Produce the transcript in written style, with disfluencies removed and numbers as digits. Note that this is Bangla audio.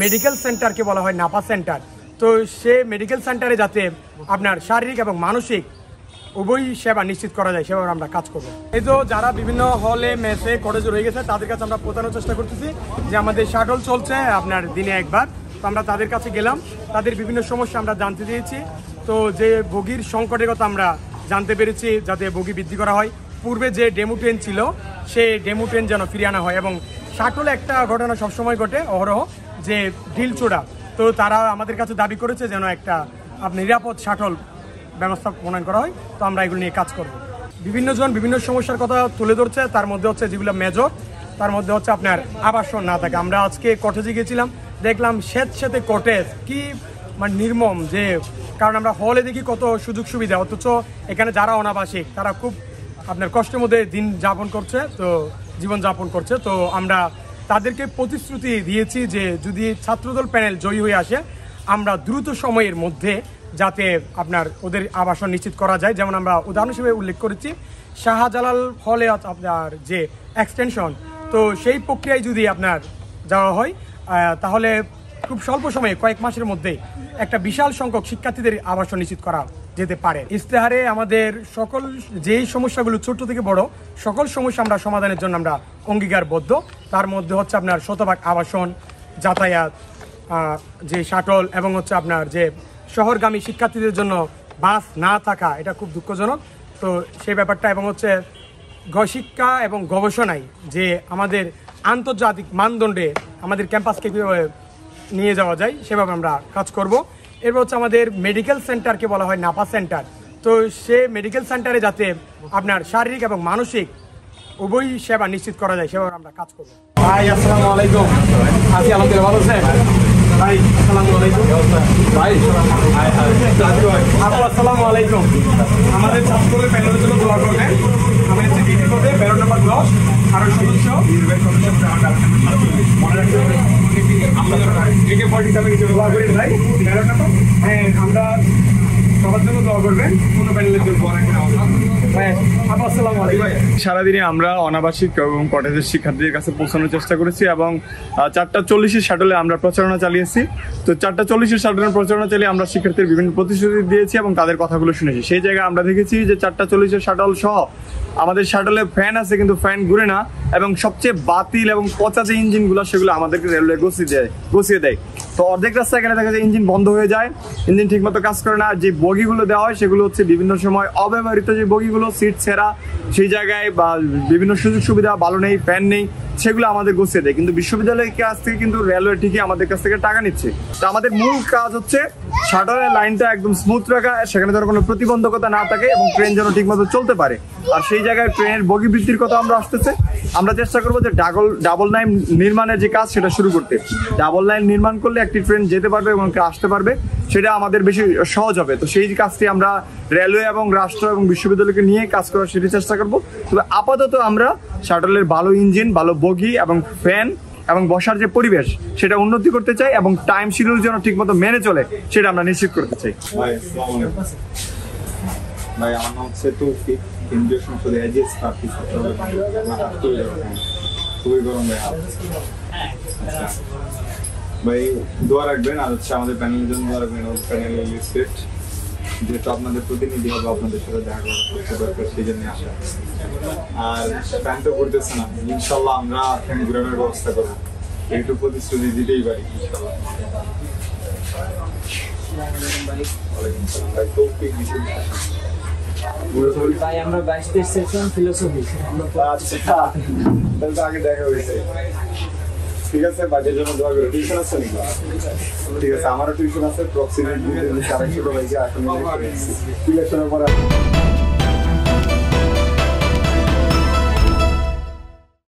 মেডিকেল সেন্টারকে বলা হয় নাপা সেন্টার। তো সে মেডিকেল সেন্টারে যাতে আপনার শারীরিক এবং মানসিক উভয় সেবা নিশ্চিত করা যায় সেভাবে আমরা কাজ করবো। এই তো যারা বিভিন্ন হলে মেসে কলেজে রয়ে গেছে তাদের কাছে আমরা পৌঁছানোর চেষ্টা করতেছি যে আমাদের শাটল চলছে আপনার দিনে একবার। তো আমরা তাদের কাছে গেলাম, তাদের বিভিন্ন সমস্যা আমরা জানতে দিয়েছি। তো যে বগির সংকটের কথা আমরা জানতে পেরেছি, যাতে বগি বৃদ্ধি করা হয়। পূর্বে যে ডেমো ট্রেন ছিল সেই ডেমো ট্রেন যেন ফিরিয়ে আনা হয়। এবং শাটলে একটা ঘটনা সবসময় ঘটে অহরহ, যে ঢিলচোড়া। তো তারা আমাদের কাছে দাবি করেছে যেন একটা নিরাপদ শাটল ব্যবস্থা প্রণয়ন করা হয়। তো আমরা এগুলো নিয়ে কাজ করব। বিভিন্ন জন বিভিন্ন সমস্যার কথা তুলে ধরছে, তার মধ্যে হচ্ছে যেগুলো মেজর, তার মধ্যে হচ্ছে আপনার আবাসন না থাকে। আমরা আজকে কটেজে গিয়েছিলাম, দেখলাম স্যাঁতে কটেজ কি মানে নির্মম, যে কারণ আমরা হলে দেখি কত সুযোগ সুবিধা, অথচ এখানে যারা অনাবাসিক তারা খুব আপনার কষ্টের মধ্যে দিন যাপন করছে, তো জীবন যাপন করছে। তো আমরা তাদেরকে প্রতিশ্রুতি দিয়েছি যে যদি ছাত্রদল প্যানেল জয়ী হয়ে আসে আমরা দ্রুত সময়ের মধ্যে যাতে আপনার ওদের আবাসন নিশ্চিত করা যায়। যেমন আমরা উদাহরণ হিসেবে উল্লেখ করেছি শাহজালাল হলে আপনার যে এক্সটেনশন, তো সেই প্রক্রিয়ায় যদি আপনার যাওয়া হয় তাহলে খুব স্বল্প সময়ে কয়েক মাসের মধ্যেই একটা বিশাল সংখ্যক শিক্ষার্থীদের আবাসন নিশ্চিত করা যেতে পারে। ইস্তেহারে আমাদের সকল যেই সমস্যাগুলো ছোট থেকে বড় সকল সমস্যা আমরা সমাধানের জন্য আমরা অঙ্গীকারবদ্ধ। তার মধ্যে হচ্ছে আপনার শতভাগ আবাসন, যাতায়াত, যে শাটল এবং হচ্ছে আপনার যে শহরগামী শিক্ষার্থীদের জন্য বাস না থাকা, এটা খুব দুঃখজনক। তো সেই ব্যাপারটা এবং হচ্ছে শিক্ষা এবং গবেষণায় যে আমাদের আন্তর্জাতিক মানদণ্ডে আমাদের ক্যাম্পাসকে কীভাবে নিয়ে যাওয়া যায় সেভাবে আমরা কাজ করব। এরপর হচ্ছে আমাদের মেডিকেল সেন্টারকে বলা হয় নাপা সেন্টার। তো সে মেডিকেল সেন্টারে যাতে আপনার শারীরিক এবং মানসিক উভয় সেবা নিশ্চিত করা যায় সেভাবে আমরা কাজ করব। ভাই আসসালামু আলাইকুম। আছি আলহামদুলিল্লাহ, ভালো আছেন ভাই? আসসালামু আলাইকুম ভাই। আপু আসসালামু আলাইকুম। আমাদের ছাত্রদের প্যানেলের জন্য দোয়া করবেন। আমাদের সিটি কোডে 12 নম্বর 10 আরো সদস্য মনে রাখবেন আমরা সবার জন্য দোয়া করবেন, কোনো প্যানেলের জন্য দোয়া রাখবেন। সারাদিনে আমরা অনাবাসিক এবং কটেজের শিক্ষার্থীদের কাছে পৌঁছানোর চেষ্টা করেছি এবং 4:40 শাটলে আমরা প্রচারণা চালিয়েছি। তো 4:40 শাটলের প্রচারণা চালিয়ে আমরা শিক্ষার্থীদের বিভিন্ন প্রতিশ্রুতি দিয়েছি এবং তাদের কথাগুলো শুনেছি। সেই জায়গায় আমরা দেখেছি যে 4:40 শাটল সহ আমাদের শাটলে ফ্যান আছে কিন্তু ফ্যান ঘুরে না, এবং সবচেয়ে বাতিল এবং পচা যে ইঞ্জিনগুলো সেগুলো আমাদেরকে রেলওয়ে গুছিয়ে দেয়। তো অর্ধেক রাস্তায় গেলে দেখা যায় ইঞ্জিন বন্ধ হয়ে যায়, ইঞ্জিন ঠিকমতো কাজ করে না। যে বগিগুলো দেওয়া হয় সেগুলো হচ্ছে বিভিন্ন সময় অব্যবহৃত যে বগিগুলো, সিট ছেঁড়া, সেই জায়গায় বা বিভিন্ন সুযোগ সুবিধা ভালো নেই, ফ্যান নেই, সেগুলো আমাদের গুছিয়ে দেয়। কিন্তু বিশ্ববিদ্যালয়ের কাছ থেকে কিন্তু রেলওয়ে ঠিকই আমাদের কাছ থেকে টাকা নিচ্ছে। তো আমাদের মূল কাজ হচ্ছে শাটলের লাইনটা একদম স্মুথ রাখা, সেখানে যেন কোনো প্রতিবন্ধকতা না থাকে এবং ট্রেন যেন ঠিকমতো চলতে পারে। আর সেই জায়গায় ট্রেনের বগি বৃদ্ধির কথা আমরা আসতেছে, আমরা চেষ্টা করবো যে ডাবল লাইন নির্মাণের যে কাজ সেটা শুরু করতে। ডাবল লাইন নির্মাণ করলে একটি ট্রেন যেতে পারবে এবং আসতে পারবে, সেটা আমাদের বেশি সহজ হবে। তো সেই কাজটি আমরা রেলওয়ে এবং রাষ্ট্র এবং বিশ্ববিদ্যালয়কে নিয়ে কাজ করার সেটি চেষ্টা করবো। তবে আপাতত আমরা শাটলের ভালো ইঞ্জিন, ভালো বগি এবং ফ্যান এবং বসার যে পরিবেশ সেটা উন্নতি করতে চাই এবং টাইম শিডিউল যেন ঠিক মতো মেনে চলে সেটা আমরা নিশ্চিত করতে চাই। ভাই আমার নাম হচ্ছে তৌফিক, কেন্দ্রীয় সংসদে এজিএস প্রার্থী। খুবই গরম ভাই। ভাই দোয়া রাখবেন, আর হচ্ছে আমাদের প্যানেলের জন্য দোয়া রাখবেন। প্যানেলের লিস্ট যেহেতু আপনাদের প্রতিনিধি হবে, আপনাদের সাথে দেখা করতে দরকার, সেই জন্য আসা। আর ফ্যান তো ঘুরতেছে না, ইনশাল্লাহ আমরা ফ্যান ঘুরানোর ব্যবস্থা করবো। একটু প্রতিশ্রুতি দিতেই পারি ইনশাল্লাহ। ভাই আমরা 22 সেকশন ফিলোসফি। আচ্ছা তাহলে তো আগে দেখা হয়েছে। ঠিক আছে, বাজের জন্য দোয়া করো। টিউশন আছে নাকি? ঠিক আছে, আমারও টিউশন আছে। প্রক্সিমেট ছোট ভাইকে এখন টিউশনের পরে